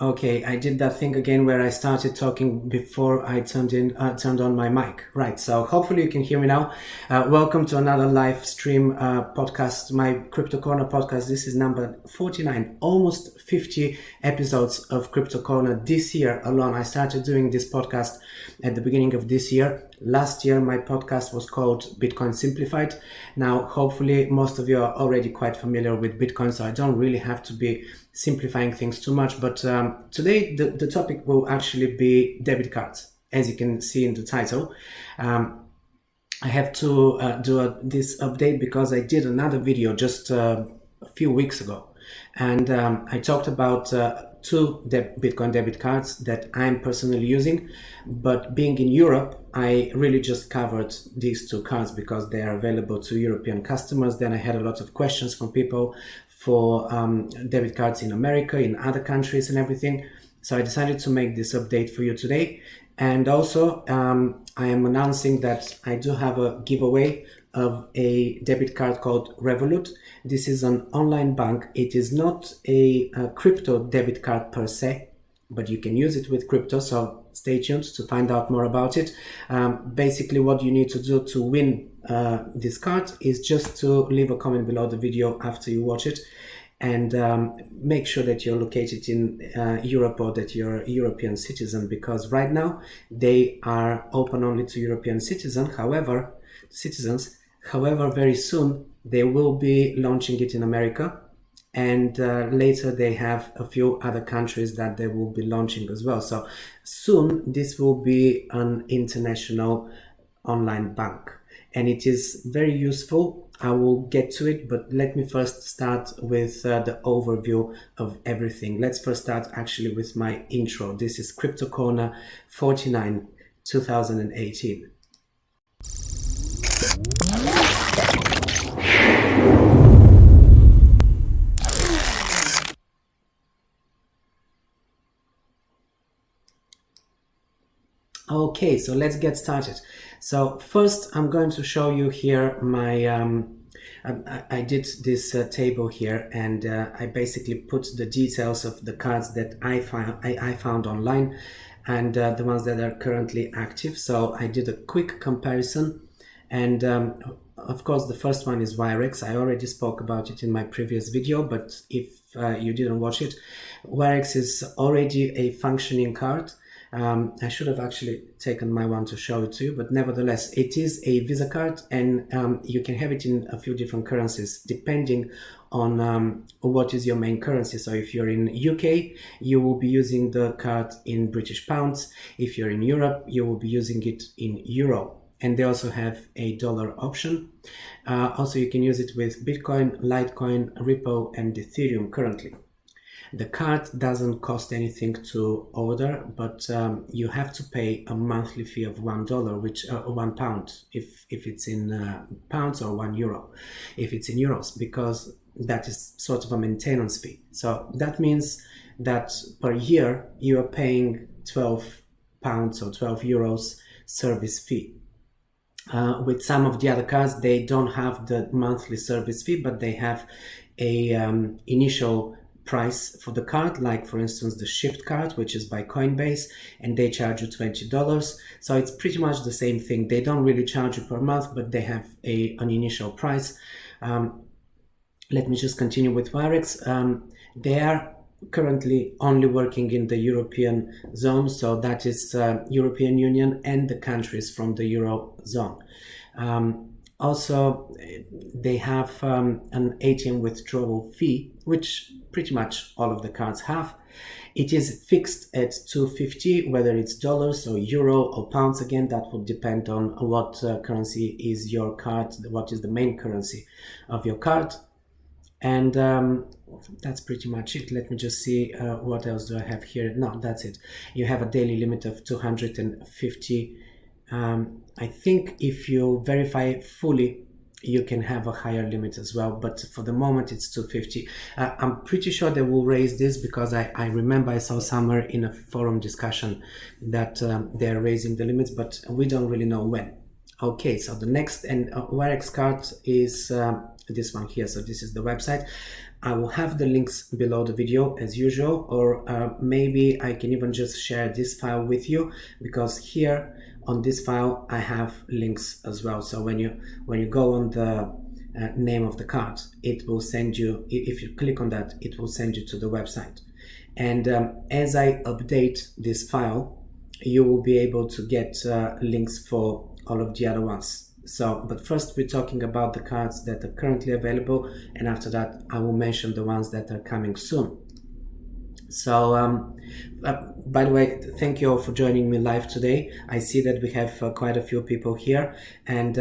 Okay, I did that thing again where I started talking before I turned on my mic. Right, so hopefully you can hear me now. Welcome to another live stream podcast, my Crypto Corner podcast. This is number 49, almost 50 episodes of Crypto Corner this year alone. I started doing this podcast at the beginning of this year. Last year, my podcast was called Bitcoin Simplified. Now, hopefully, most of you are already quite familiar with Bitcoin, so I don't really have to be simplifying things too much. But today, the topic will actually be debit cards, as you can see in the title. I have to do this update because I did another video just a few weeks ago. And I talked about two Bitcoin debit cards that I'm personally using, but being in Europe, I really just covered these two cards because they are available to European customers. Then I had a lot of questions from people for debit cards in America, in other countries and everything. So I decided to make this update for you today. And also, I am announcing that I do have a giveaway of a debit card called Revolut. This is an online bank. It is not a crypto debit card per se, but you can use it with crypto. So stay tuned to find out more about it. Basically, what you need to do to win this card is just to leave a comment below the video after you watch it. And make sure that you're located in Europe or that you're a European citizen, because right now they are open only to European citizens. However, very soon they will be launching it in America, and later they have a few other countries that they will be launching as well. So soon this will be an international online bank, and it is very useful. I will get to it, but let me first start with the overview of everything. Let's first start actually with my intro. This is Crypto Corner 49, 2018. Okay, so let's get started. So first, I'm going to show you here my, I did this table here, and I basically put the details of the cards that I found online and the ones that are currently active. So I did a quick comparison, and of course, the first one is Bittrex. I already spoke about it in my previous video, but if you didn't watch it, Bittrex is already a functioning card. I should have actually taken my one to show it to you, but nevertheless, it is a Visa card, and you can have it in a few different currencies depending on what is your main currency. So if you're in UK, you will be using the card in British pounds. If you're in Europe, you will be using it in euro. And they also have a dollar option. Also, you can use it with Bitcoin, Litecoin, Ripple, and Ethereum currently. The card doesn't cost anything to order, but you have to pay a monthly fee of $1, which £1 if it's in pounds, or €1 if it's in euros, because that is sort of a maintenance fee. So that means that per year you are paying £12 or €12 service fee. With some of the other cards, they don't have the monthly service fee, but they have a initial price for the card, like for instance the Shift card, which is by Coinbase, and they charge you $20. So it's pretty much the same thing. They don't really charge you per month, but they have an initial price. Let me just continue with Bittrex. They are currently only working in the European zone, so that is European Union and the countries from the Eurozone. Also, they have an ATM withdrawal fee, which pretty much all of the cards have. It is fixed at $2.50, whether it's dollars or euro or pounds. Again, that would depend on what currency is your card, what is the main currency of your card. And that's pretty much it. Let me just see what else do I have here. No, that's it. You have a daily limit of 250. I think if you verify fully, you can have a higher limit as well, but for the moment it's 250. I'm pretty sure they will raise this, because I remember I saw somewhere in a forum discussion that they're raising the limits, but we don't really know when. Okay, so the next and Bittrex card is this one here. So this is the website. I will have the links below the video as usual, or maybe I can even just share this file with you, because here on this file I have links as well. So when you go on the name of the card, it will send you, if you click on that, it will send you to the website. And as I update this file, you will be able to get links for all of the other ones. So, but first we're talking about the cards that are currently available, and after that I will mention the ones that are coming soon. So by the way, thank you all for joining me live today. I see that we have quite a few people here, and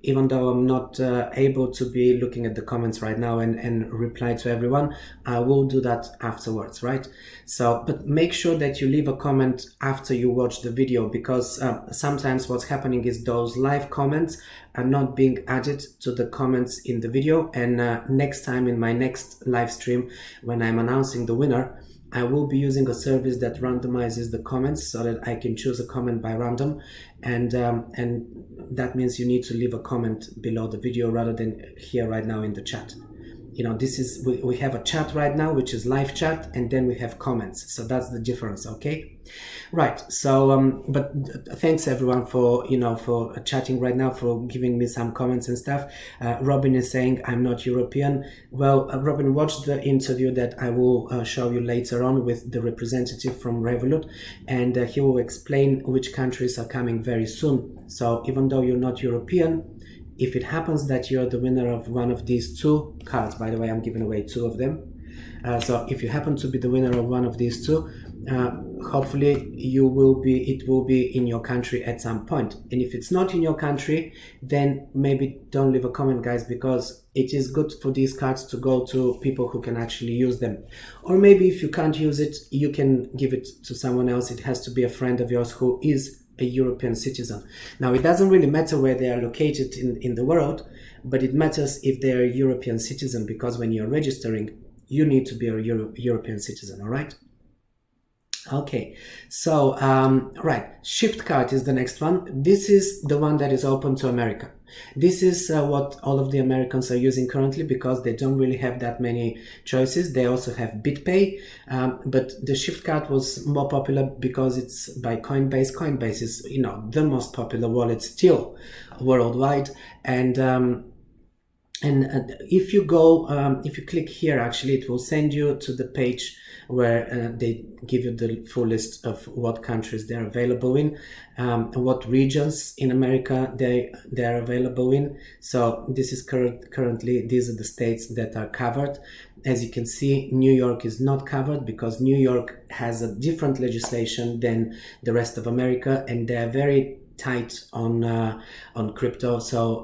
even though I'm not able to be looking at the comments right now and reply to everyone, I will do that afterwards, right? So, but make sure that you leave a comment after you watch the video, because sometimes what's happening is those live comments are not being added to the comments in the video. And next time in my next live stream, when I'm announcing the winner, I will be using a service that randomizes the comments so that I can choose a comment by random, and that means you need to leave a comment below the video rather than here right now in the chat. You know, this is, we have a chat right now, which is live chat, and then we have comments. So that's the difference, okay? Right. So, but thanks everyone for, for chatting right now, for giving me some comments and stuff. Robin is saying, I'm not European. Well, Robin, watch the interview that I will show you later on with the representative from Revolut, and he will explain which countries are coming very soon. So even though you're not European, if it happens that you're the winner of one of these two cards, by the way, I'm giving away two of them. So if you happen to be the winner of one of these two, hopefully it will be in your country at some point. And if it's not in your country, then maybe don't leave a comment, guys, because it is good for these cards to go to people who can actually use them. Or maybe if you can't use it, you can give it to someone else. It has to be a friend of yours who is a European citizen. Now, it doesn't really matter where they are located in the world, but it matters if they're a European citizen, because when you're registering, you need to be a European citizen, all right? Okay, so, right, Shift card is the next one. This is the one that is open to America. This is what all of the Americans are using currently, because they don't really have that many choices. They also have BitPay, but the Shift card was more popular because it's by Coinbase. Coinbase is, the most popular wallet still worldwide, and if you go, if you click here, actually, it will send you to the page where they give you the full list of what countries they're available in, and what regions in America they're available in. So this is currently, these are the states that are covered. As you can see, New York is not covered because New York has a different legislation than the rest of America, and they're very tight on crypto, so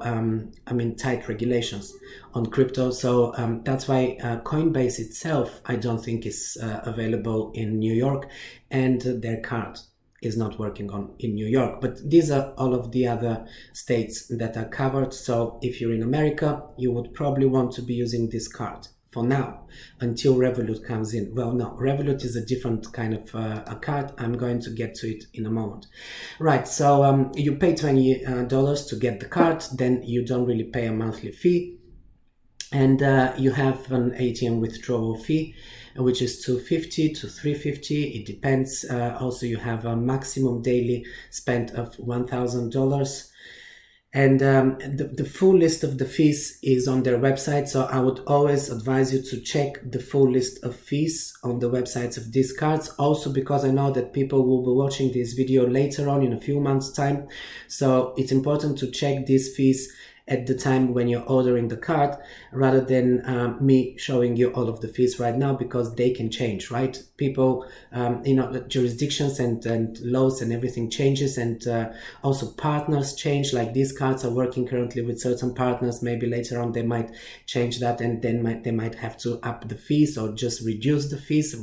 tight regulations on crypto, so that's why Coinbase itself, I don't think, is available in New York, and their card is not working in New York. But these are all of the other states that are covered. So if you're in America, you would probably want to be using this card for now, until Revolut comes in. Well, no, Revolut is a different kind of a card. I'm going to get to it in a moment. Right, so you pay $20 to get the card, then you don't really pay a monthly fee, and you have an ATM withdrawal fee, which is $250 to $350. It depends. Also, you have a maximum daily spend of $1,000. And the full list of the fees is on their website. So I would always advise you to check the full list of fees on the websites of these cards. Also, because I know that people will be watching this video later on in a few months' time. So it's important to check these fees at the time when you're ordering the card, rather than me showing you all of the fees right now, because they can change, right? People, the jurisdictions and laws and everything changes, and also partners change. Like these cards are working currently with certain partners. Maybe later on they might change that, and then they might have to up the fees or just reduce the fees,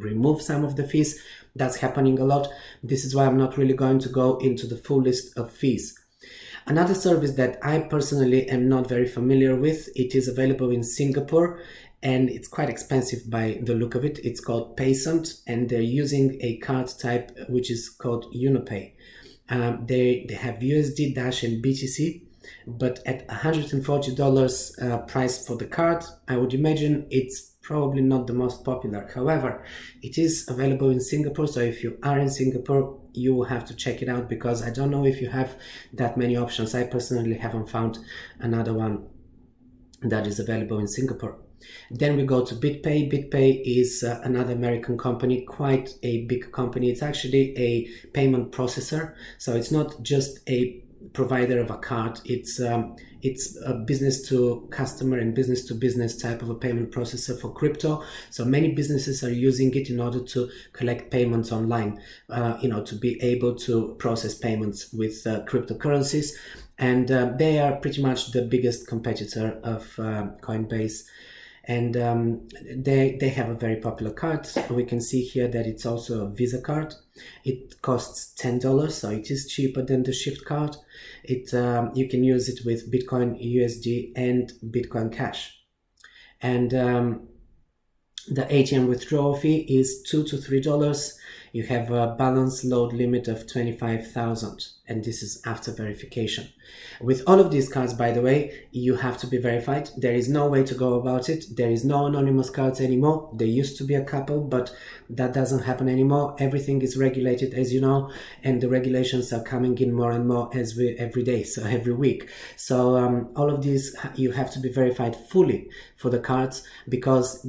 remove some of the fees. That's happening a lot. This is why I'm not really going to go into the full list of fees. Another service that I personally am not very familiar with, it is available in Singapore, and it's quite expensive by the look of it. It's called Paysant, and they're using a card type which is called Unipay. They have USD, Dash, and BTC. but at $140 price for the card, I would imagine it's probably not the most popular. However, it is available in Singapore, so if you are in Singapore, you will have to check it out, because I don't know if you have that many options. I personally haven't found another one that is available in Singapore. Then we go to BitPay. BitPay is another American company, quite a big company. It's actually a payment processor, so it's not just a provider of a card. It's a business to customer and business to business type of a payment processor for crypto. So many businesses are using it in order to collect payments online, to be able to process payments with cryptocurrencies. And they are pretty much the biggest competitor of Coinbase. And they have a very popular card. We can see here that it's also a Visa card. It costs $10, so it is cheaper than the Shift card. You can use it with Bitcoin USD and Bitcoin Cash. And the ATM withdrawal fee is $2 to $3. You have a balance load limit of 25,000, and this is after verification. With all of these cards, by the way, you have to be verified. There is no way to go about it. There is no anonymous cards anymore. There used to be a couple, but that doesn't happen anymore. Everything is regulated, as you know, and the regulations are coming in more and more every day, so every week. So all of these, you have to be verified fully for the cards, because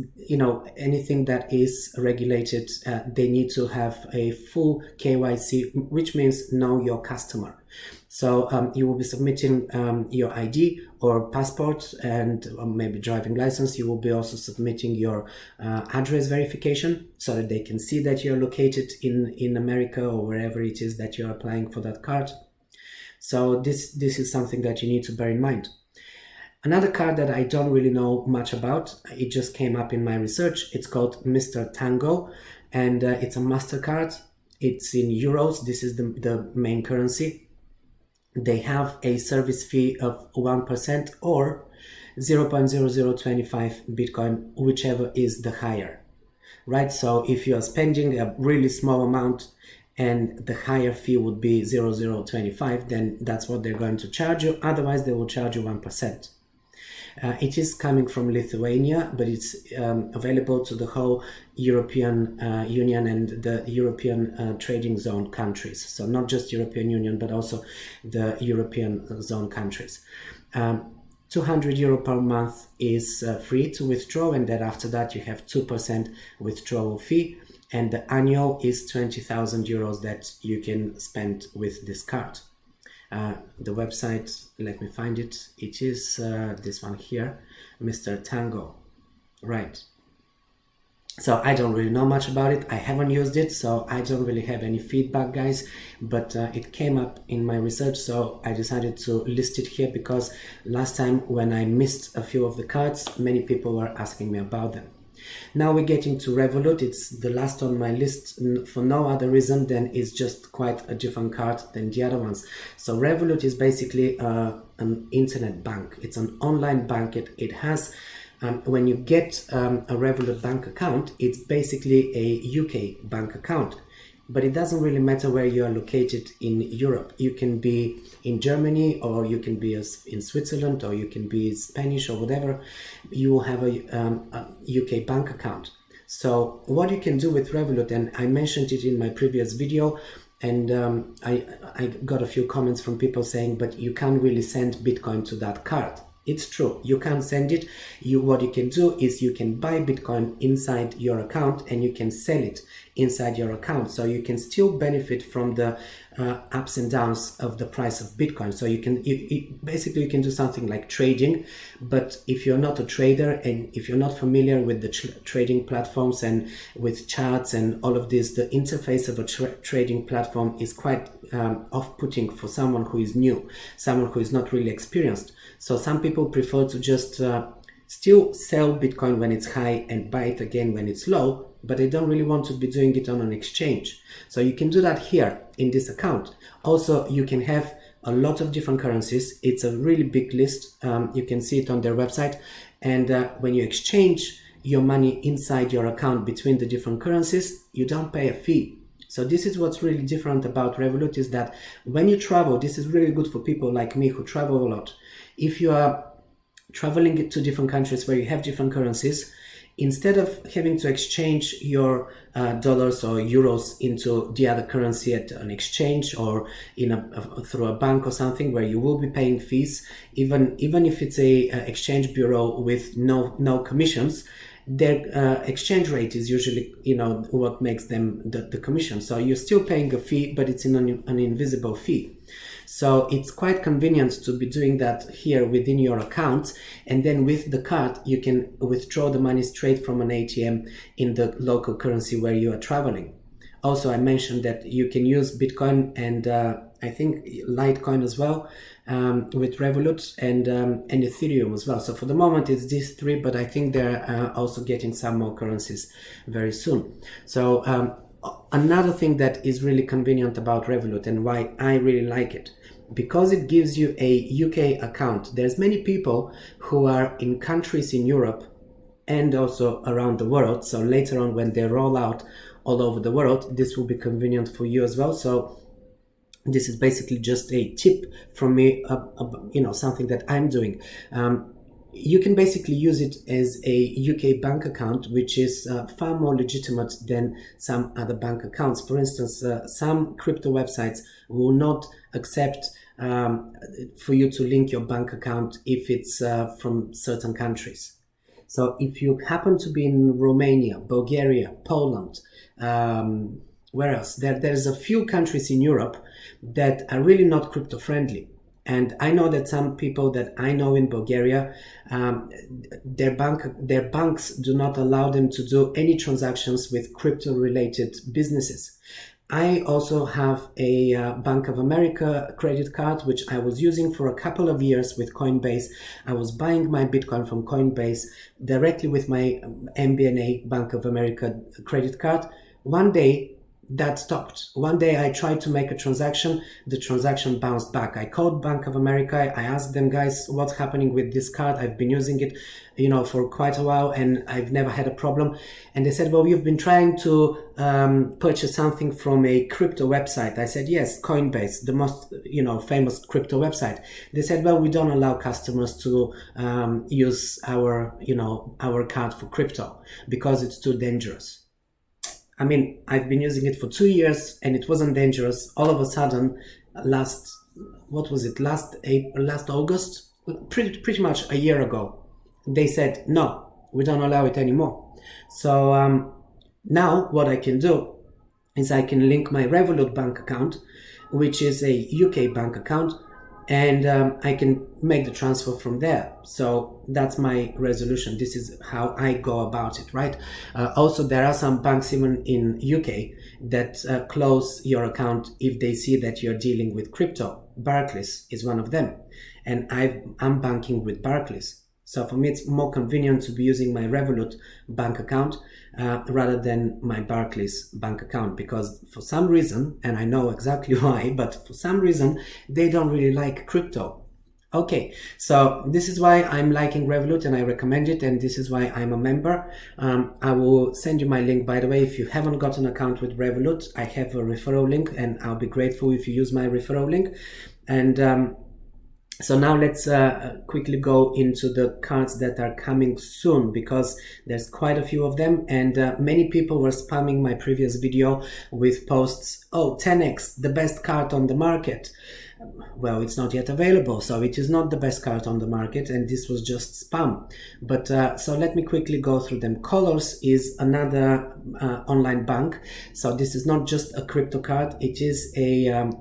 anything that is regulated, they need to have a full KYC, which means know your customer. So you will be submitting your ID or passport and maybe driving license. You will be also submitting your address verification, so that they can see that you're located in America or wherever it is that you're applying for that card. So this is something that you need to bear in mind. Another card that I don't really know much about, it just came up in my research. It's called Mr. Tango, and it's a MasterCard. It's in euros. This is the main currency. They have a service fee of 1% or 0.0025 Bitcoin, whichever is the higher, right? So if you are spending a really small amount and the higher fee would be 0.0025, then that's what they're going to charge you. Otherwise, they will charge you 1%. It is coming from Lithuania, but it's available to the whole European Union and the European Trading Zone countries. So not just European Union, but also the European Zone countries. 200 euro per month is free to withdraw, and then after that you have 2% withdrawal fee, and the annual is 20,000 euros that you can spend with this card. The website, let me find it. It is this one here, Mr. Tango, right? So I don't really know much about it. I haven't used it, so I don't really have any feedback, guys, but it came up in my research, so I decided to list it here, because last time when I missed a few of the cards, many people were asking me about them. Now we're getting to Revolut. It's the last on my list for no other reason than it's just quite a different card than the other ones. So Revolut is basically an internet bank. It's an online bank. It has, when you get a Revolut bank account, it's basically a UK bank account. But it doesn't really matter where you are located in Europe. You can be in Germany, or you can be in Switzerland, or you can be Spanish or whatever. You will have a UK bank account. So what you can do with Revolut, and I mentioned it in my previous video, and I got a few comments from people saying, but you can't really send Bitcoin to that card. It's true, you can't send it. What you can do is you can buy Bitcoin inside your account, and you can sell it inside your account. So you can still benefit from the ups and downs of the price of Bitcoin. So you can basically you can do something like trading. But if you're not a trader, and if you're not familiar with the trading platforms and with charts and all of this, the interface of a trading platform is quite off-putting for someone who is new, someone who is not really experienced. So some people prefer to just still sell Bitcoin when it's high and buy it again when it's low, but they don't really want to be doing it on an exchange. So you can do that here in this account. Also, you can have a lot of different currencies. It's a really big list. You can see it on their website. And when you exchange your money inside your account between the different currencies, you don't pay a fee. So this is what's really different about Revolut, is that when you travel, this is really good for people like me who travel a lot. If you are traveling to different countries where you have different currencies, instead of having to exchange your dollars or euros into the other currency at an exchange or through a bank or something where you will be paying fees, even if it's a exchange bureau with no commissions, their exchange rate is usually what makes them the commission. So you're still paying a fee, but it's an invisible fee. So it's quite convenient to be doing that here within your account, and then with the card you can withdraw the money straight from an ATM in the local currency where you are traveling. Also, I mentioned that you can use Bitcoin and I think Litecoin as well with Revolut and Ethereum as well. So for the moment it's these three, but I think they're also getting some more currencies very soon. So another thing that is really convenient about Revolut and why I really like it, because it gives you a UK account. There's many people who are in countries in Europe and also around the world. So later on, when they roll out all over the world, this will be convenient for you as well. So this is basically just a tip from me, something that I'm doing. You can basically use it as a UK bank account, which is far more legitimate than some other bank accounts. For instance, some crypto websites will not accept for you to link your bank account if it's from certain countries. So if you happen to be in Romania, Bulgaria, Poland, where else? There's a few countries in Europe that are really not crypto friendly. And I know that some people that I know in Bulgaria, their banks do not allow them to do any transactions with crypto related businesses. I also have a Bank of America credit card, which I was using for a couple of years with Coinbase. I was buying my Bitcoin from Coinbase directly with my MBNA Bank of America credit card. One day, that stopped. One day I tried to make a transaction, the transaction bounced back. I called Bank of America, I asked them, guys, what's happening with this card? I've been using it, for quite a while and I've never had a problem. And they said, well, you've been trying to purchase something from a crypto website. I said, yes, Coinbase, the most, famous crypto website. They said, well, we don't allow customers to use our card for crypto because it's too dangerous. I mean, I've been using it for 2 years and it wasn't dangerous. All of a sudden, last August, pretty much a year ago, they said, no, we don't allow it anymore. So now what I can do is I can link my Revolut bank account, which is a UK bank account, and I can make the transfer from there. So that's my resolution. This is how I go about it, right? Also, there are some banks even in UK that close your account if they see that you're dealing with crypto. Barclays is one of them, and I'm banking with Barclays. So for me, it's more convenient to be using my Revolut bank account rather than my Barclays bank account, because for some reason, and I know exactly why, but for some reason, they don't really like crypto. Okay, so this is why I'm liking Revolut and I recommend it, and this is why I'm a member. I will send you my link, by the way. If you haven't got an account with Revolut, I have a referral link, and I'll be grateful if you use my referral link. And so now let's quickly go into the cards that are coming soon, because there's quite a few of them, and many people were spamming my previous video with posts, oh, 10x, the best card on the market. Well, it's not yet available, so it is not the best card on the market, and this was just spam. But so let me quickly go through them. Colors is another online bank, so this is not just a crypto card, it is a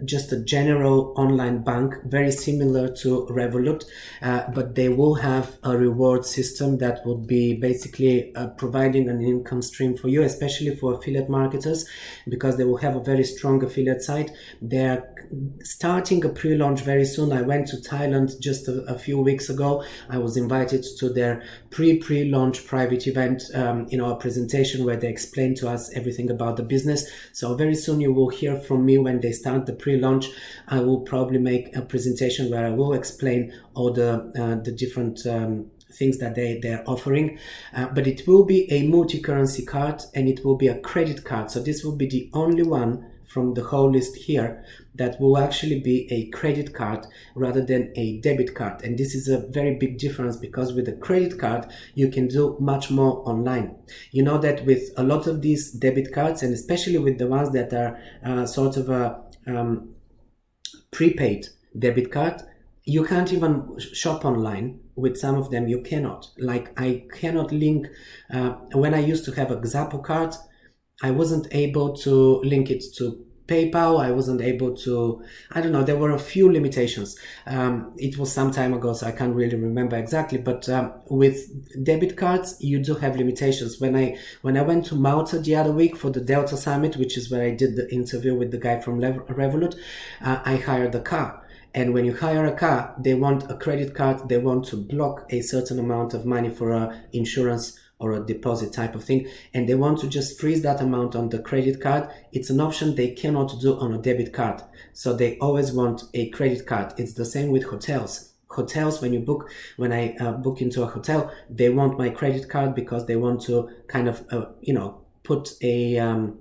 just a general online bank, very similar to Revolut, but they will have a reward system that will be basically providing an income stream for you, especially for affiliate marketers, because they will have a very strong affiliate site. They're starting a pre-launch very soon. I went to Thailand just a few weeks ago. I was invited to their pre-launch private event, a presentation where they explained to us everything about the business. So very soon you will hear from me when they start the pre-launch. I will probably make a presentation where I will explain all the different things that they're offering, but it will be a multi-currency card, and it will be a credit card. So this will be the only one from the whole list here that will actually be a credit card rather than a debit card. And this is a very big difference, because with a credit card you can do much more online. You know that with a lot of these debit cards, and especially with the ones that are sort of a prepaid debit card, you can't even shop online. With some of them you cannot. Like, I cannot link, when I used to have a Xapo card, I wasn't able to link it to PayPal. I wasn't able to, I don't know, there were a few limitations. It was some time ago, so I can't really remember exactly, but with debit cards you do have limitations. When I went to Malta the other week for the Delta Summit, which is where I did the interview with the guy from Revolut, I hired a car. And when you hire a car, they want a credit card, they want to block a certain amount of money for insurance or a deposit type of thing, and they want to just freeze that amount on the credit card. It's an option they cannot do on a debit card. So they always want a credit card. It's the same with hotels. Hotels, when I book into a hotel, they want my credit card, because they want to kind of, put a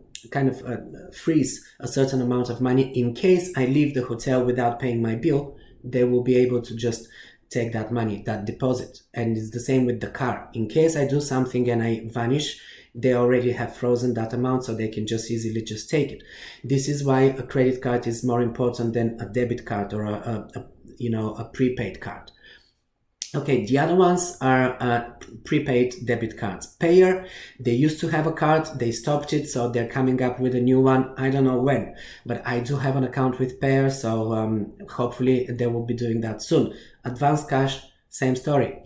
freeze a certain amount of money in case I leave the hotel without paying my bill. They will be able to just take that money, that deposit. And it's the same with the car. In case I do something and I vanish, they already have frozen that amount, so they can just easily just take it. This is why a credit card is more important than a debit card or a prepaid card. Okay, the other ones are prepaid debit cards. Payer, they used to have a card, they stopped it, so they're coming up with a new one. I don't know when, but I do have an account with Payer, so hopefully they will be doing that soon. Advanced cash, same story.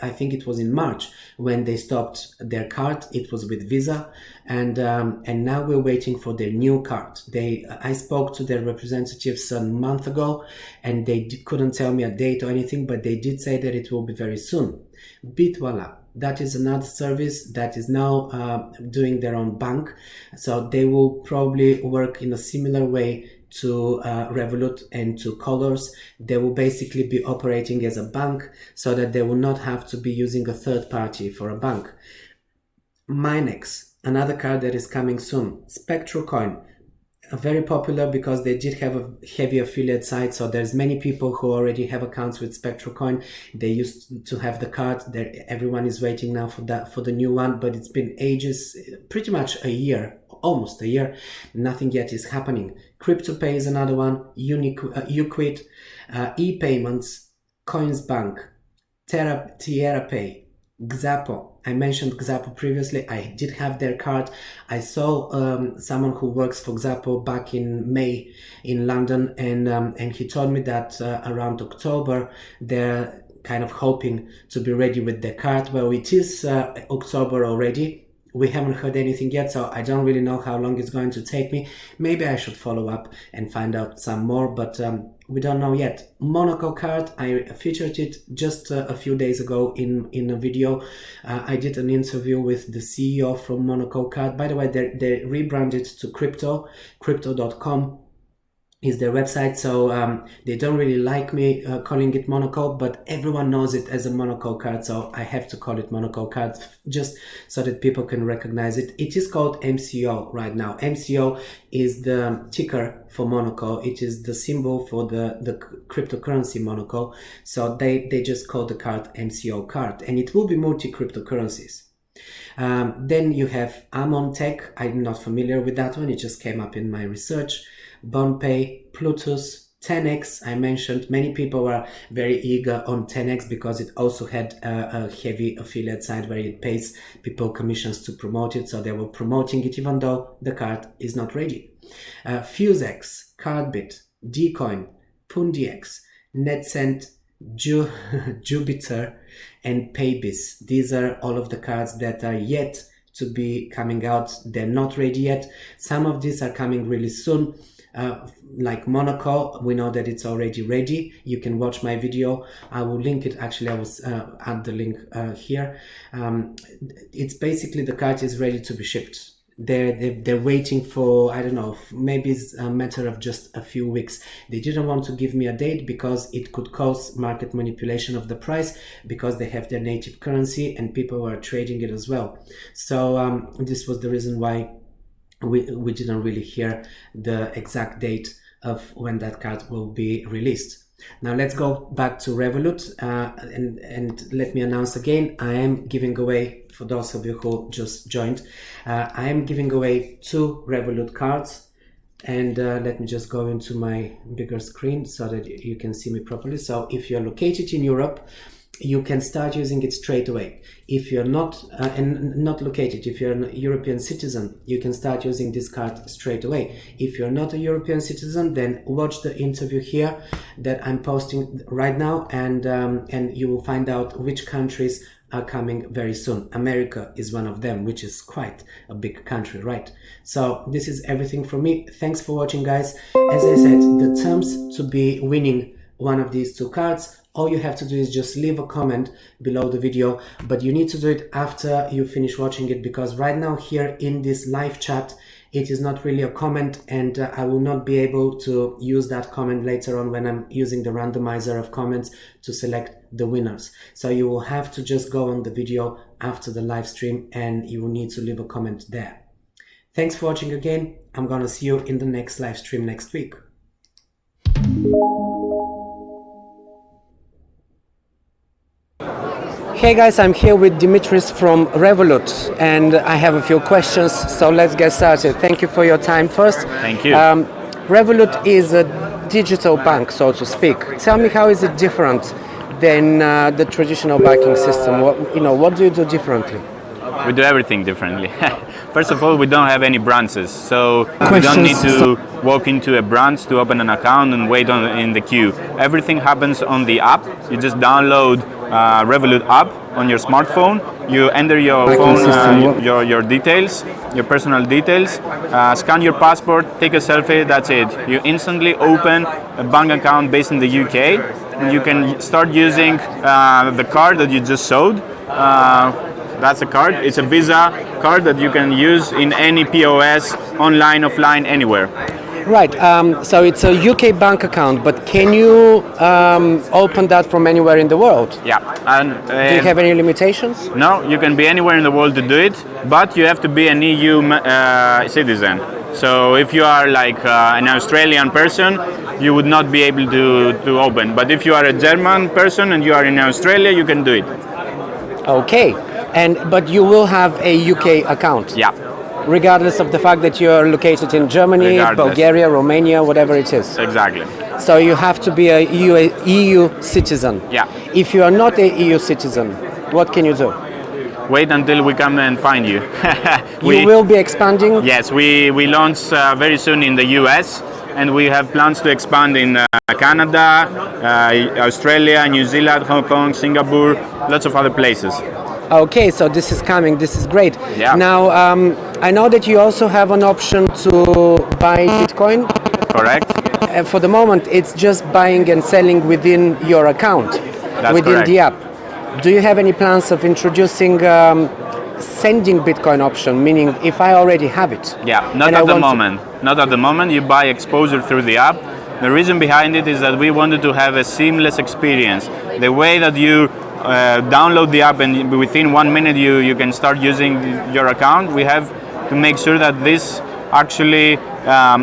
I think it was in March when they stopped their card. It was with Visa, and now we're waiting for their new card. I spoke to their representatives a month ago, and they couldn't tell me a date or anything, but they did say that it will be very soon. Bitwala, that is another service that is now doing their own bank, so they will probably work in a similar way to Revolut and to Colors. They will basically be operating as a bank, so that they will not have to be using a third party for a bank. Minex, another card that is coming soon. SpectroCoin, very popular because they did have a heavy affiliate site, so there's many people who already have accounts with SpectroCoin. They used to have the card. Everyone is waiting now for the new one, but it's been ages, pretty much a year, almost a year, nothing yet is happening. CryptoPay is another one. Uquid, ePayments, Coinsbank, TierraPay, Xapo. I mentioned Xapo previously. I did have their card. I saw someone who works for Xapo back in May in London, and he told me that around October they're kind of hoping to be ready with their card. Well, it is October already. We haven't heard anything yet, so I don't really know how long it's going to take me. Maybe I should follow up and find out some more, but we don't know yet. Monaco card, I featured it just a few days ago in a video. I did an interview with the CEO from Monaco card. By the way, they rebranded to crypto.com is their website, so they don't really like me calling it Monaco, but everyone knows it as a Monaco card, so I have to call it Monaco card just so that people can recognize it. It is called MCO right now. MCO is the ticker for Monaco. It is the symbol for the cryptocurrency Monaco, so they just call the card MCO card, and it will be multi-cryptocurrencies. Then you have Amon Tech. I'm not familiar with that one. It just came up in my research. BondPay, Plutus, 10x. I mentioned many people were very eager on 10x because it also had a heavy affiliate side where it pays people commissions to promote it. So they were promoting it even though the card is not ready. FuseX, Cardbit, Dcoin, Pundix, NetCent, Jupiter, and Paybiz. These are all of the cards that are yet to be coming out. They're not ready yet. Some of these are coming really soon. Like Monaco, we know that it's already ready. You can watch my video. I will link it. Actually, I will add the link here. It's basically the card is ready to be shipped. they're waiting for, I don't know, maybe it's a matter of just a few weeks. They didn't want to give me a date because it could cause market manipulation of the price, because they have their native currency and people were trading it as well. So this was the reason why we didn't really hear the exact date of when that card will be released. Now let's go back to Revolut and let me announce again, I am giving away, for those of you who just joined, I am giving away 2 Revolut cards. And let me just go into my bigger screen so that you can see me properly. So if you're located in Europe, you can start using it straight away. If you're not not located, if you're a European citizen, you can start using this card straight away. If you're not a European citizen, then watch the interview here that I'm posting right now, and you will find out which countries are coming very soon. America is one of them, which is quite a big country, right? So this is everything from me. Thanks for watching, guys. As I said, the terms to be winning one of these 2 cards, all you have to do is just leave a comment below the video, but you need to do it after you finish watching it, because right now here in this live chat, it is not really a comment, and I will not be able to use that comment later on when I'm using the randomizer of comments to select the winners. So you will have to just go on the video after the live stream and you will need to leave a comment there. Thanks for watching again. I'm gonna see you in the next live stream next week. Hey guys, I'm here with Dimitris from Revolut and I have a few questions, so let's get started. Thank you for your time first. Thank you. Revolut is a digital bank, so to speak. Tell me, how is it different than the traditional banking system? What do you do differently? We do everything differently. First of all, we don't have any branches, so we don't need to walk into a branch to open an account and wait in the queue. Everything happens on the app. You just download Revolut app on your smartphone. You enter your phone, your details, your personal details, scan your passport, take a selfie, that's it. You instantly open a bank account based in the UK, and you can start using the card that you just showed. That's a card. It's a Visa card that you can use in any POS, online, offline, anywhere. Right, so it's a UK bank account, but can you open that from anywhere in the world? Yeah. And, do you have any limitations? No, you can be anywhere in the world to do it, but you have to be an EU citizen. So if you are like an Australian person, you would not be able to open. But if you are a German person and you are in Australia, you can do it. Okay, but you will have a UK account? Yeah. Regardless of the fact that you're located in Germany, Bulgaria, Romania, whatever it is. Exactly. So you have to be a EU citizen. Yeah. If you are not a EU citizen, what can you do? Wait until we come and find you. You will be expanding? Yes, we launch very soon in the US, and we have plans to expand in Canada, Australia, New Zealand, Hong Kong, Singapore, lots of other places. Okay, so this is coming. This is great. Yeah. Now, I know that you also have an option to buy Bitcoin. Correct. For the moment, it's just buying and selling within your account, within correct. the app. Do you have any plans of introducing sending Bitcoin option, meaning if I already have it? Yeah, not at the moment. Not at the moment. You buy exposure through the app. The reason behind it is that we wanted to have a seamless experience. The way that you download the app and within 1 minute you can start using your account, we have to make sure that this actually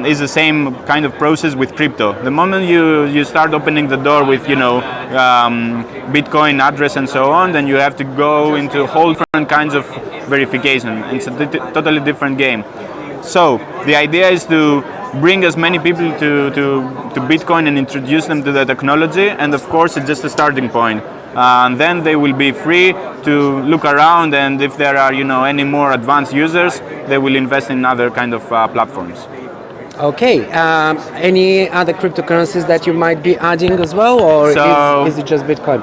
is the same kind of process with crypto. The moment you start opening the door with Bitcoin address and so on, then you have to go into whole different kinds of verification. It's a totally different game. So the idea is to bring as many people to Bitcoin and introduce them to the technology, and of course it's just a starting point. And then they will be free to look around, and if there are any more advanced users, they will invest in other kind of platforms. Okay. Any other cryptocurrencies that you might be adding as well, or is it just Bitcoin?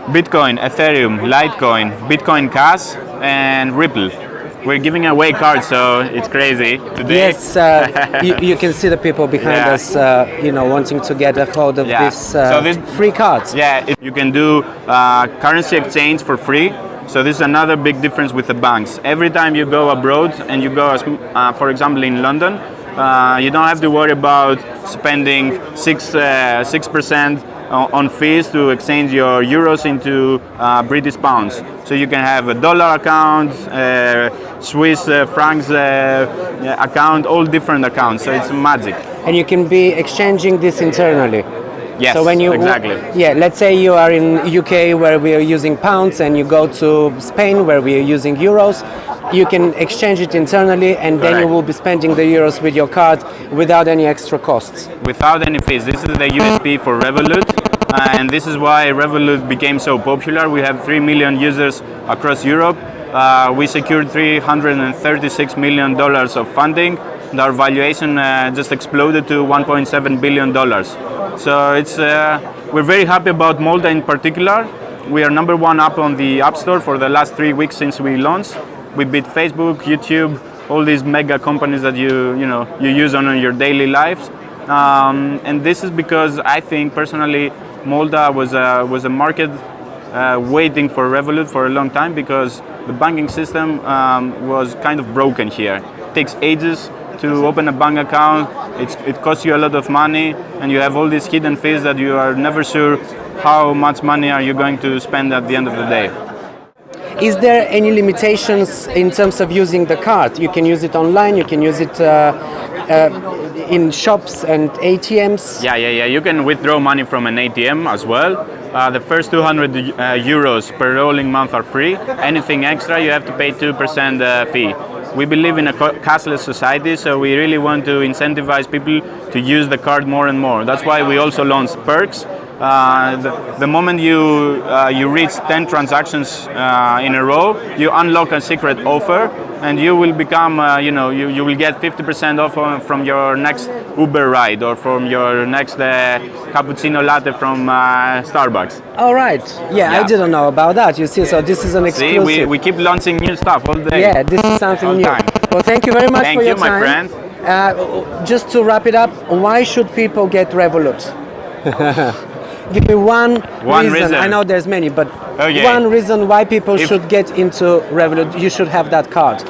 Bitcoin, Ethereum, Litecoin, Bitcoin Cash, and Ripple. We're giving away cards, so it's crazy today. Yes, you can see the people behind us, wanting to get a hold of these free cards. Yeah, you can do currency exchange for free. So this is another big difference with the banks. Every time you go abroad and you go, for example, in London, you don't have to worry about spending 6% on fees to exchange your euros into British pounds. So you can have a dollar account, Swiss francs account, all different accounts. So it's magic. And you can be exchanging this internally. Yes, so when you, exactly. Yeah, let's say you are in UK where we are using pounds and you go to Spain where we are using euros, you can exchange it internally and then you will be spending the euros with your card without any extra costs. Without any fees. This is the USP for Revolut, and this is why Revolut became so popular. We have 3 million users across Europe. We secured $336 million of funding. And our valuation just exploded to $1.7 billion. So it's we're very happy about Malta in particular. We are number one app on the App Store for the last 3 weeks since we launched. We beat Facebook, YouTube, all these mega companies that you use on your daily lives. And this is because I think personally Malta was a market waiting for Revolut for a long time, because the banking system was kind of broken here. It takes ages to open a bank account, it costs you a lot of money, and you have all these hidden fees that you are never sure how much money are you going to spend at the end of the day. Is there any limitations in terms of using the card? You can use it online, you can use it in shops and ATMs? Yeah. You can withdraw money from an ATM as well. The first 200 euros per rolling month are free. Anything extra, you have to pay 2% fee. We believe in a cashless society, so we really want to incentivize people to use the card more and more. That's why we also launched perks. The moment you reach 10 transactions in a row, you unlock a secret offer, and you will become, you will get 50% off from your next Uber ride or from your next cappuccino latte from Starbucks. All right. Yeah, I didn't know about that. You see, so this is an exclusive. See, we keep launching new stuff all day. Yeah, this is something new. Time. Well, thank you very much for your time. Thank you, my friend. Just to wrap it up, why should people get Revolut? Give me one reason. I know there's many, but one reason why people should get into Revolut. You should have that card.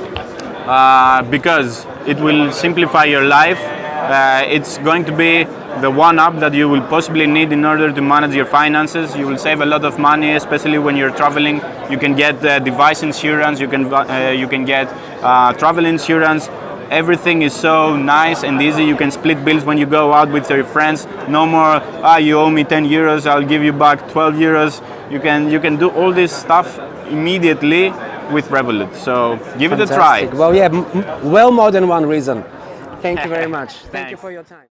Because it will simplify your life. It's going to be the one app that you will possibly need in order to manage your finances. You will save a lot of money, especially when you're traveling. You can get device insurance, you can get travel insurance. Everything is so nice and easy. You can split bills when you go out with your friends. No more, you owe me 10 euros, I'll give you back 12 euros. You can do all this stuff immediately with Revolut. So give it a try. Well, yeah, well more than one reason. Thank you very much. Thank you for your time.